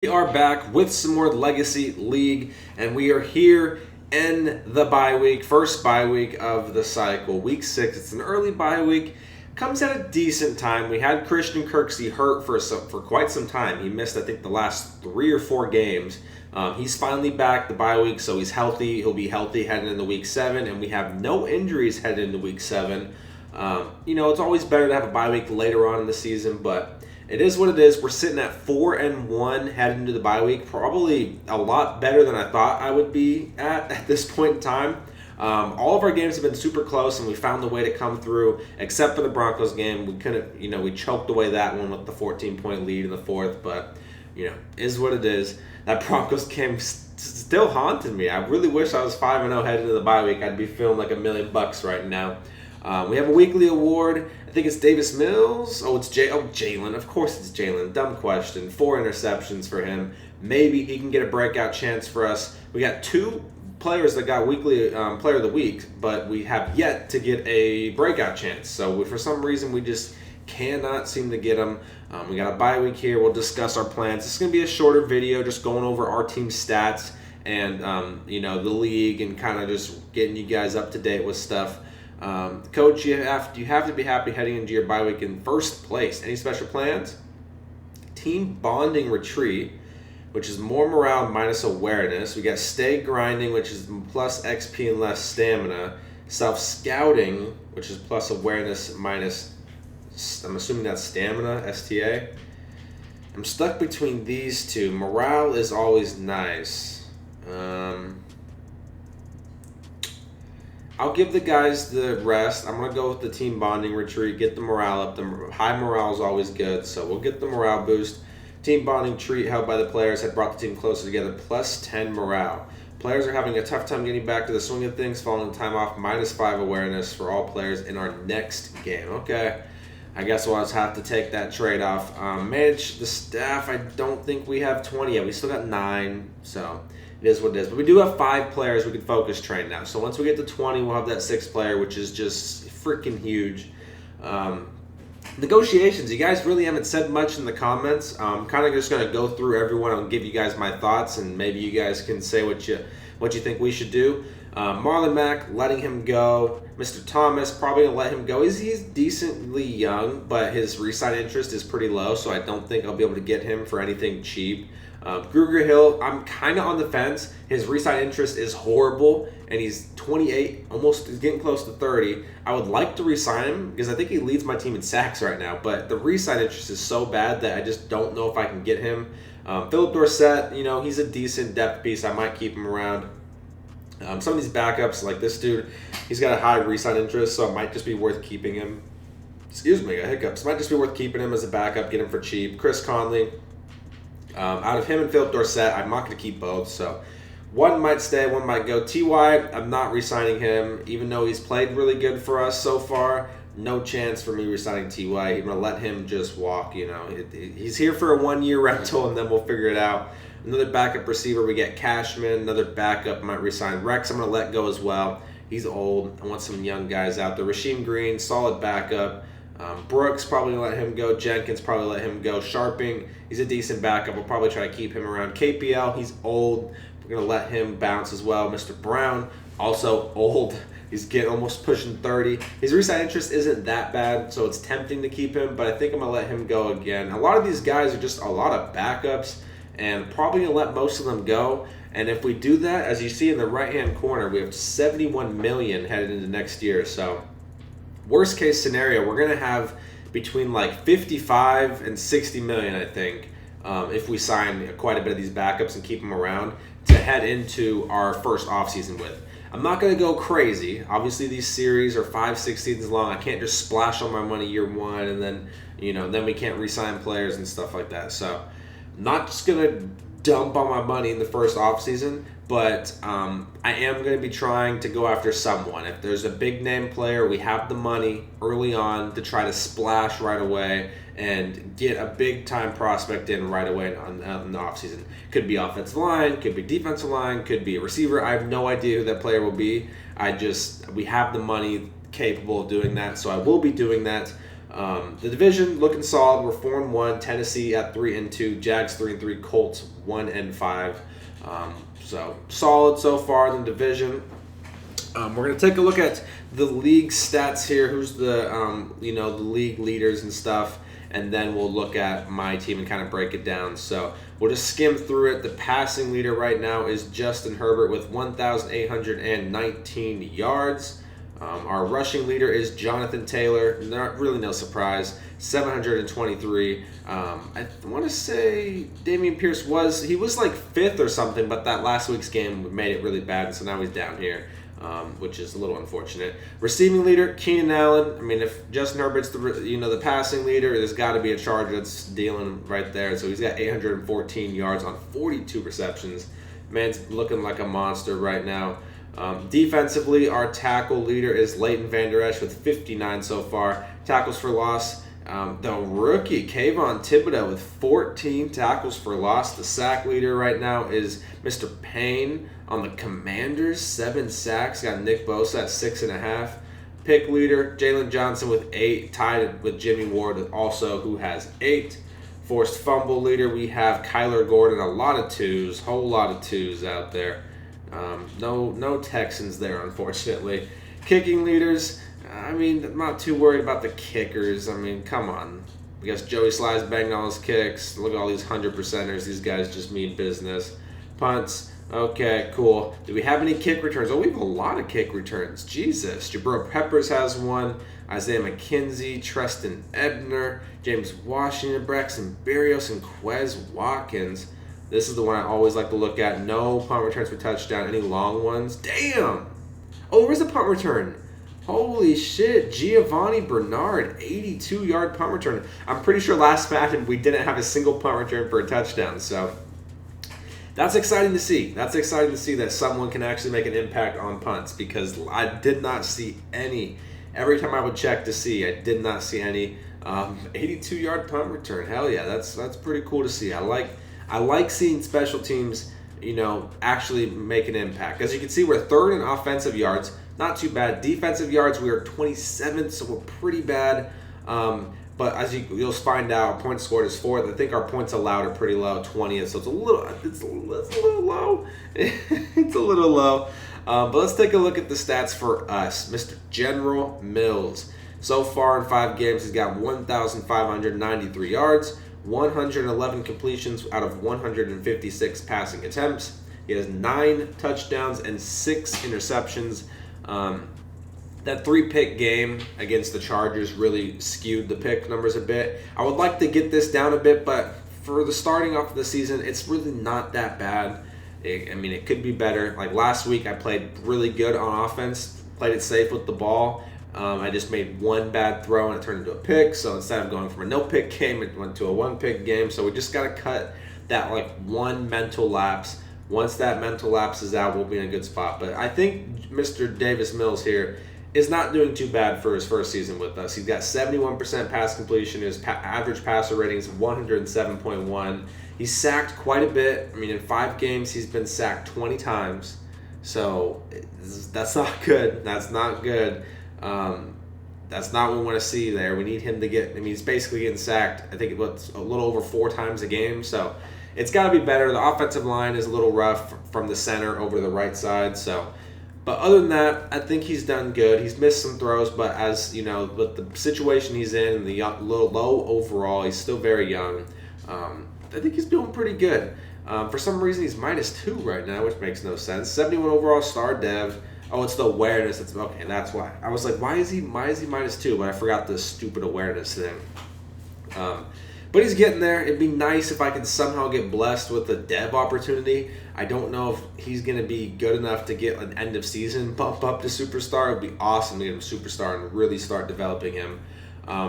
We are back with some more Legacy League, and we are here in the bye week, first bye week of the cycle, week 6. It's an early bye week, comes at a decent time. We had Christian Kirksey hurt for quite some time. He missed, I think, the last 3 or 4 games. He's finally back the bye week, so he's healthy. He'll be healthy heading into week 7, and we have no injuries heading into week 7. It's always better to have a bye week later on in the season, but it is what it is. We're sitting at 4-1 heading into the bye week. Probably a lot better than I thought I would be at this point in time. All of our games have been super close, and we found the way to come through. Except for the Broncos game, we couldn't. We choked away that one with the 14-point lead in the fourth. But is what it is. That Broncos game still haunted me. I really wish I was 5-0 heading into the bye week. I'd be feeling like $1 million right now. We have a weekly award. I think it's Davis Mills. It's Jalen. Of course it's Jalen. Dumb question. 4 interceptions for him. Maybe he can get a breakout chance for us. We got 2 players that got weekly player of the week, but we have yet to get a breakout chance. So for some reason we just cannot seem to get them. We got a bye week here. We'll discuss our plans. This is going to be a shorter video, just going over our team stats and the league and kind of just getting you guys up to date with stuff. Coach, you have to be happy heading into your bye week in first place. Any special plans? Team bonding retreat, which is more morale minus awareness. We got stay grinding, which is plus XP and less stamina. Self scouting, which is plus awareness minus, I'm assuming that's stamina, STA. I'm stuck between these two. Morale is always nice. I'll give the guys the rest. I'm going to go with the team bonding retreat, get the morale up. The high morale is always good, so we'll get the morale boost. Team bonding treat held by the players had brought the team closer together, plus 10 morale. Players are having a tough time getting back to the swing of things, following time off, minus 5 awareness for all players in our next game. Okay, I guess we'll just have to take that trade-off. Manage the staff, I don't think we have 20 yet. We still got 9, so it is what it is. But we do have 5 players we can focus train now. So once we get to 20, we'll have that 6th player, which is just freaking huge. Negotiations. You guys really haven't said much in the comments. I'm kind of just going to go through everyone and give you guys my thoughts, and maybe you guys can say what you think we should do. Marlon Mack, letting him go. Mr. Thomas, probably going to let him go. He's decently young, but his re-sign interest is pretty low, so I don't think I'll be able to get him for anything cheap. Gruger Hill, I'm kind of on the fence. His re-sign interest is horrible, and he's 28, he's getting close to 30. I would like to re-sign him because I think he leads my team in sacks right now, but the re-sign interest is so bad that I just don't know if I can get him. Philip Dorsett, he's a decent depth piece. I might keep him around. Some of these backups, like this dude, he's got a high re-sign interest, so it might just be worth keeping him. Excuse me, I got hiccups. It might just be worth keeping him as a backup, get him for cheap. Chris Conley. Out of him and Philip Dorsett, I'm not going to keep both. So one might stay, one might go. T.Y., I'm not re-signing him, even though he's played really good for us so far. No chance for me re-signing T.Y. I'm going to let him just walk. He's here for a 1-year rental, and then we'll figure it out. Another backup receiver, we get Cashman. Another backup might re-sign Rex. I'm going to let go as well. He's old. I want some young guys out there. Rasheem Green, solid backup. Brooks, probably let him go. Jenkins, probably let him go. Sharping, he's a decent backup. We'll probably try to keep him around. KPL, he's old. We're going to let him bounce as well. Mr. Brown, also old. He's getting almost pushing 30. His re-sign interest isn't that bad, so it's tempting to keep him, but I think I'm going to let him go again. A lot of these guys are just a lot of backups, and probably going to let most of them go. And if we do that, as you see in the right-hand corner, we have $71 million headed into next year, so worst case scenario, we're going to have between like 55 and 60 million, I think, if we sign quite a bit of these backups and keep them around to head into our first offseason with. I'm not going to go crazy. Obviously, these series are 5-6 seasons long. I can't just splash all my money year one and then, then we can't re-sign players and stuff like that. So I'm not just going to dump all my money in the first offseason, but I am going to be trying to go after someone. If there's a big name player, we have the money early on to try to splash right away and get a big time prospect in right away on the offseason. Could be offensive line, could be defensive line, could be a receiver. I have no idea who that player will be. We have the money capable of doing that, so I will be doing that. The division looking solid. We're 4-1. Tennessee at 3-2. Jags 3-3. Colts 1-5. So solid so far in the division. We're going to take a look at the league stats here. Who's the the league leaders and stuff, and then we'll look at my team and kind of break it down. So we'll just skim through it. The passing leader right now is Justin Herbert with 1,819 yards. Our rushing leader is Jonathan Taylor. No surprise, 723. I want to say Dameon Pierce was like 5th or something, but that last week's game made it really bad, and so now he's down here. Which is a little unfortunate. Receiving leader, Keenan Allen. I mean, if Justin Herbert's the passing leader, there's got to be a Charger that's dealing right there. So he's got 814 yards on 42 receptions. Man's looking like a monster right now. Defensively, our tackle leader is Leighton Vander Esch with 59 so far. Tackles for loss, the rookie, Kayvon Thibodeau with 14 tackles for loss. The sack leader right now is Mr. Payne on the Commanders, 7 sacks. Got Nick Bosa at 6.5. Pick leader, Jalen Johnson with 8, tied with Jimmy Ward also, who has 8. Forced fumble leader, we have Kyler Gordon, a lot of 2s, whole lot of 2s out there. No Texans there, unfortunately. Kicking leaders, I mean, I'm not too worried about the kickers. I mean, come on. I guess Joey Sly's banged all his kicks. Look at all these 100%ers. These guys just mean business. Punts, okay, cool. Do we have any kick returns? Oh, we have a lot of kick returns. Jesus. Jabril Peppers has 1. Isaiah McKenzie, Treston Ebner, James Washington, Braxton Berrios, and Quez Watkins. This is the one I always like to look at. No punt returns for touchdown. Any long ones? Damn! Oh, where's the punt return? Holy shit. Giovanni Bernard, 82-yard punt return. I'm pretty sure last Madden we didn't have a single punt return for a touchdown. So that's exciting to see. That's exciting to see that someone can actually make an impact on punts, because I did not see any. Every time I would check to see, I did not see any. 82-yard punt return. Hell yeah, that's pretty cool to see. I like seeing special teams, actually make an impact. As you can see, we're 3rd in offensive yards. Not too bad. Defensive yards, we are 27th, so we're pretty bad. But as you'll find out, points scored is 4th. I think our points allowed are pretty low, 20th. So it's a little low. It's a little low. But let's take a look at the stats for us. Mr. General Mills. So far in 5 games, he's got 1,593 yards, 111 completions out of 156 passing attempts. He has 9 touchdowns and 6 interceptions. That 3-pick game against the Chargers really skewed the pick numbers a bit. I would like to get this down a bit, but for the starting off of the season, it's really not that bad. It could be better. Like last week, I played really good on offense, played it safe with the ball. I just made one bad throw and it turned into a pick. So instead of going from a no-pick game, it went to a 1-pick game. So we just got to cut that one mental lapse. Once that mental lapse is out, we'll be in a good spot. But I think Mr. Davis Mills here is not doing too bad for his first season with us. He's got 71% pass completion. His average passer rating is 107.1. He's sacked quite a bit. In 5 games, he's been sacked 20 times. So that's not good. That's not good. That's not what we want to see there. We need him to get, he's basically getting sacked, I think it's a little over 4 times a game. So it's got to be better. The offensive line is a little rough from the center over to the right side. But other than that, I think he's done good. He's missed some throws, but with the situation he's in, the low overall, he's still very young. I think he's doing pretty good. For some reason, he's -2 right now, which makes no sense. 71 overall star dev. Oh, it's the awareness. Okay, that's why. I was like, why is he -2? But I forgot the stupid awareness thing. But he's getting there. It'd be nice if I could somehow get blessed with a dev opportunity. I don't know if he's going to be good enough to get an end of season bump up to superstar. It would be awesome to get him superstar and really start developing him.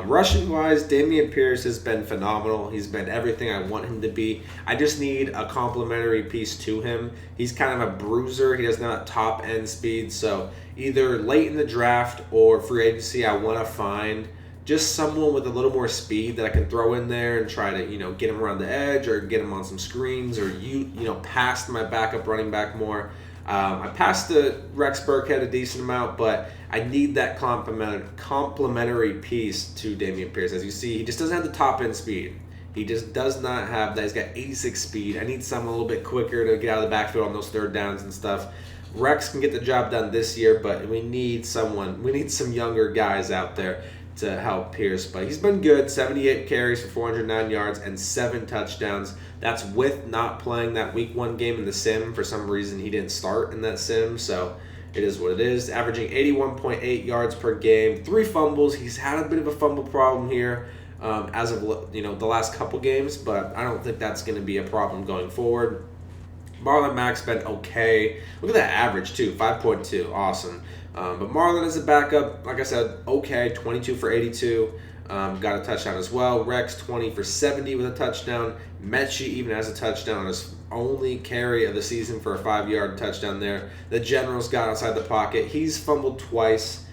Rushing wise, Dameon Pierce has been phenomenal. He's been everything I want him to be. I just need a complementary piece to him. He's kind of a bruiser. He does not top end speed. So either late in the draft or free agency, I want to find just someone with a little more speed that I can throw in there and try to, get him around the edge or get him on some screens or past my backup running back more. I passed the Rex Burkhead a decent amount, but I need that complementary piece to Dameon Pierce. As you see, he just doesn't have the top end speed. He just does not have that. He's got 86 speed. I need someone a little bit quicker to get out of the backfield on those third downs and stuff. Rex can get the job done this year, but we need someone. We need some younger guys out there to help Pierce. But he's been good. 78 carries for 409 yards and 7 touchdowns. That's with not playing that week 1 game in the sim. For some reason, he didn't start in that sim, so it is what it is. Averaging 81.8 yards per game, 3 fumbles. He's had a bit of a fumble problem here as of the last couple games, but I don't think that's going to be a problem going forward. Marlon Mack's been okay. Look at that average, too, 5.2. Awesome. But Marlon is a backup. Like I said, okay, 22 for 82. Got a touchdown as well. Rex, 20 for 70 with a touchdown. Mechie even has a touchdown on his only carry of the season for a 5-yard touchdown there. The General's got outside the pocket. He's fumbled twice.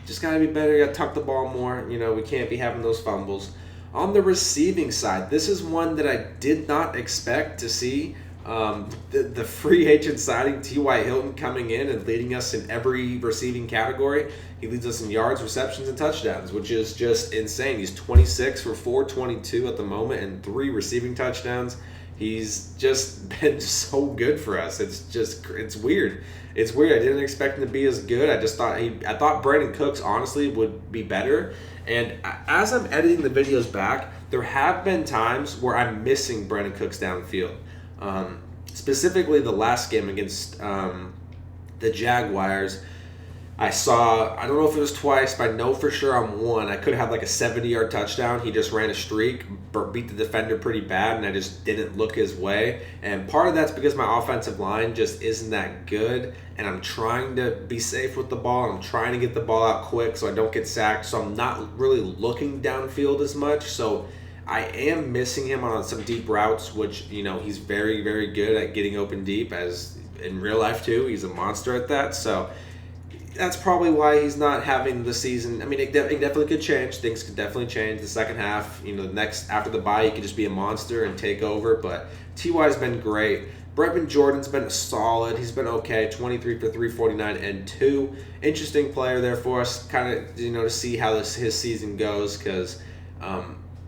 Just got to be better. Got to tuck the ball more. We can't be having those fumbles. On the receiving side, this is one that I did not expect to see. The free agent signing, T.Y. Hilton, coming in and leading us in every receiving category. He leads us in yards, receptions, and touchdowns, which is just insane. He's 26 for 422 at the moment and 3 receiving touchdowns. He's just been so good for us. It's weird. It's weird. I didn't expect him to be as good. I thought Brandon Cooks honestly would be better. And as I'm editing the videos back, there have been times where I'm missing Brandon Cooks downfield. Specifically the last game against the Jaguars, I don't know if it was twice, but I know for sure on one, I could have had like a 70-yard touchdown. He just ran a streak, beat the defender pretty bad, and I just didn't look his way. And part of that's because my offensive line just isn't that good, and I'm trying to be safe with the ball. I'm trying to get the ball out quick so I don't get sacked, so I'm not really looking downfield as much. So I am missing him on some deep routes, which, he's very, very good at getting open deep, as in real life too. He's a monster at that. So that's probably why he's not having the season. I mean, it definitely could change. Things could definitely change the second half. After the bye, he could just be a monster and take over. But T.Y.'s been great. Brevin Jordan's been solid. He's been okay. 23 for 349 and 2. Interesting player there for us, kind of, to see how his season goes, because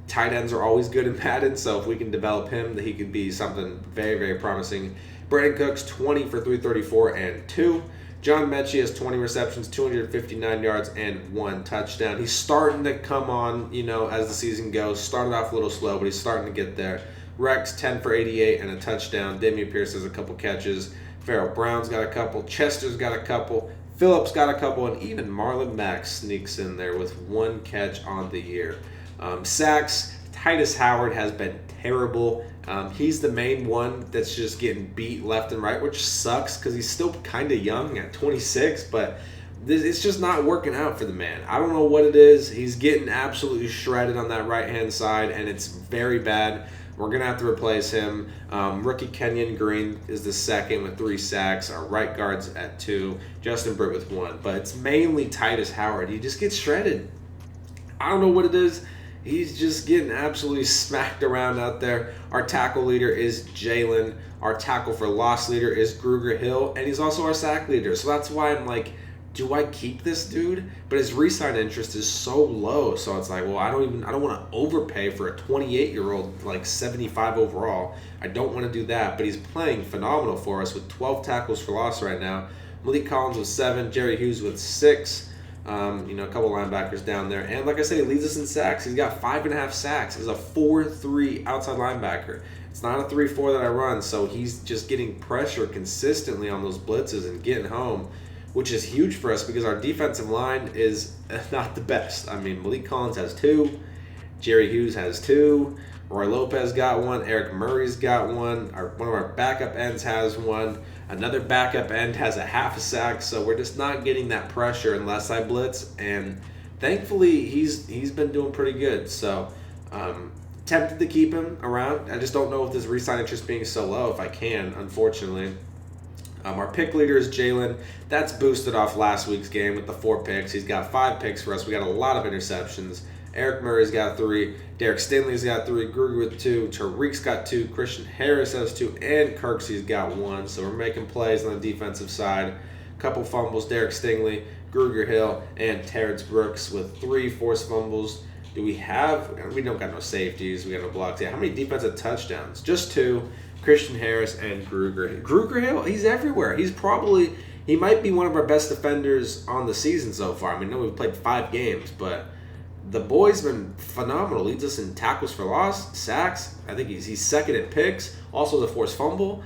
tight ends are always good in Madden, so if we can develop him, he could be something very, very promising. Brandon Cooks, 20 for 334 and 2. John Mechie has 20 receptions, 259 yards, and 1 touchdown. He's starting to come on, as the season goes. Started off a little slow, but he's starting to get there. Rex, 10 for 88 and a touchdown. Dameon Pierce has a couple catches. Farrell Brown's got a couple. Chester's got a couple. Phillips got a couple. And even Marlon Mack sneaks in there with 1 catch on the year. Sacks, Titus Howard has been terrible. He's the main one that's just getting beat left and right, which sucks because he's still kind of young at 26, but it's just not working out for the man. I don't know what it is. He's getting absolutely shredded on that right-hand side, and it's very bad. We're going to have to replace him. Rookie Kenyon Green is the second with 3 sacks. Our right guard's at 2. Justin Britt with 1. But it's mainly Titus Howard. He just gets shredded. I don't know what it is. He's just getting absolutely smacked around out there. Our tackle leader is Jalen. Our tackle for loss leader is Gruger Hill. And he's also our sack leader. So that's why I'm like, do I keep this dude? But his re-sign interest is so low. So it's like, well, I don't want to overpay for a 28-year-old, like 75 overall. I don't want to do that. But he's playing phenomenal for us with 12 tackles for loss right now. Malik Collins with 7. Jerry Hughes with 6. A couple linebackers down there. And like I said, he leads us in sacks. He's got 5.5 sacks. He's a 4-3 outside linebacker. It's not a 3-4 that I run, so he's just getting pressure consistently on those blitzes and getting home, which is huge for us because our defensive line is not the best. I mean, Malik Collins has 2. Jerry Hughes has 2. Roy Lopez got 1. Eric Murray's got 1. One of our backup ends has 1. Another backup end has a half a sack, so we're just not getting that pressure unless I blitz. And thankfully, he's been doing pretty good. So tempted to keep him around. I just don't know if this re-sign interest being so low, if I can, unfortunately. Our pick leader is Jalen. That's boosted off last week's game with the 4 picks. He's got 5 picks for us. We got a lot of interceptions. Eric Murray's got 3. Derek Stingley's got 3. Gruger with 2. Tariq's got 2. Christian Harris has 2. And Kirksey's got 1. So we're making plays on the defensive side. Couple fumbles. Derek Stingley, Gruger Hill, and Terrence Brooks with 3 forced fumbles. Do we have? We don't got no safeties. We got no blocks. Yeah, how many defensive touchdowns? Just 2. Christian Harris and Gruger. Gruger Hill, he's everywhere. He might be one of our best defenders on the season so far. I mean, I know we've played 5 games, but the boy's been phenomenal. Leads us in tackles for loss, sacks. I think he's second in picks. Also the forced fumble.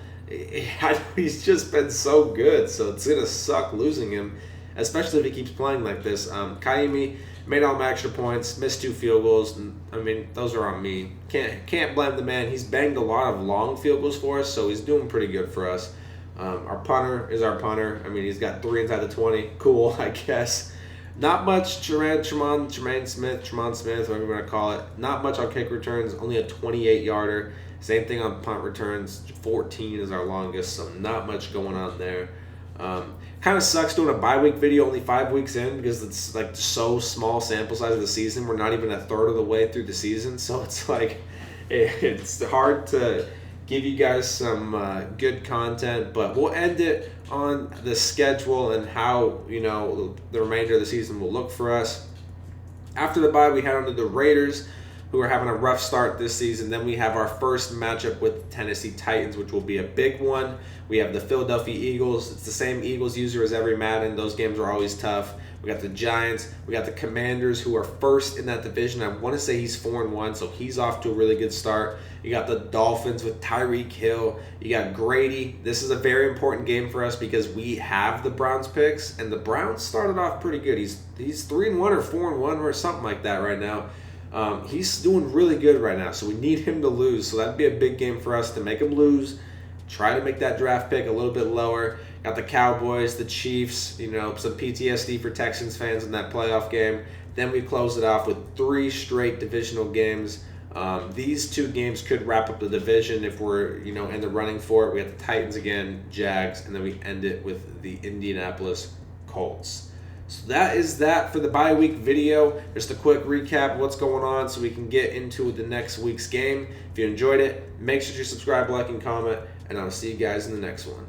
He's just been so good. So it's gonna suck losing him, especially if he keeps playing like this. Kaimi made all my extra points, missed 2 field goals. I mean, those are on me. Can't blame the man. He's banged a lot of long field goals for us, so he's doing pretty good for us. Our punter is our punter. I mean, he's got 3 inside the 20. Cool, I guess. Not much Tremont Smith, whatever you want to call it. Not much on kick returns, only a 28-yarder. Same thing on punt returns. 14 is our longest, so not much going on there. Kind of sucks doing a bye week video only 5 weeks in because it's like so small sample size of the season. We're not even a third of the way through the season, so it's like it's hard to give you guys some good content, but we'll end it on the schedule and how, you know, the remainder of the season will look for us. After the bye, we head on to the Raiders, who are having a rough start this season. Then we have our first matchup with the Tennessee Titans, which will be a big one. We have the Philadelphia Eagles. It's the same Eagles user as every Madden. Those games are always tough. We got the Giants. We got the Commanders, who are first in that division. I want to say he's 4-1, so he's off to a really good start. You got the Dolphins with Tyreek Hill. You got Grady. This is a very important game for us because we have the Browns picks, and the Browns started off pretty good. He's 3-1 or 4-1 or something like that right now. He's doing really good right now, so we need him to lose. So that'd be a big game for us to make him lose. Try to make that draft pick a little bit lower. Got the Cowboys, the Chiefs, you know, some PTSD for Texans fans in that playoff game. Then we close it off with 3 straight divisional games. These 2 games could wrap up the division if we're, you know, in the running for it. We have the Titans again, Jags, and then we end it with the Indianapolis Colts. So that is that for the bye week video. Just a quick recap of what's going on so we can get into the next week's game. If you enjoyed it, make sure you subscribe, like, and comment, and I'll see you guys in the next one.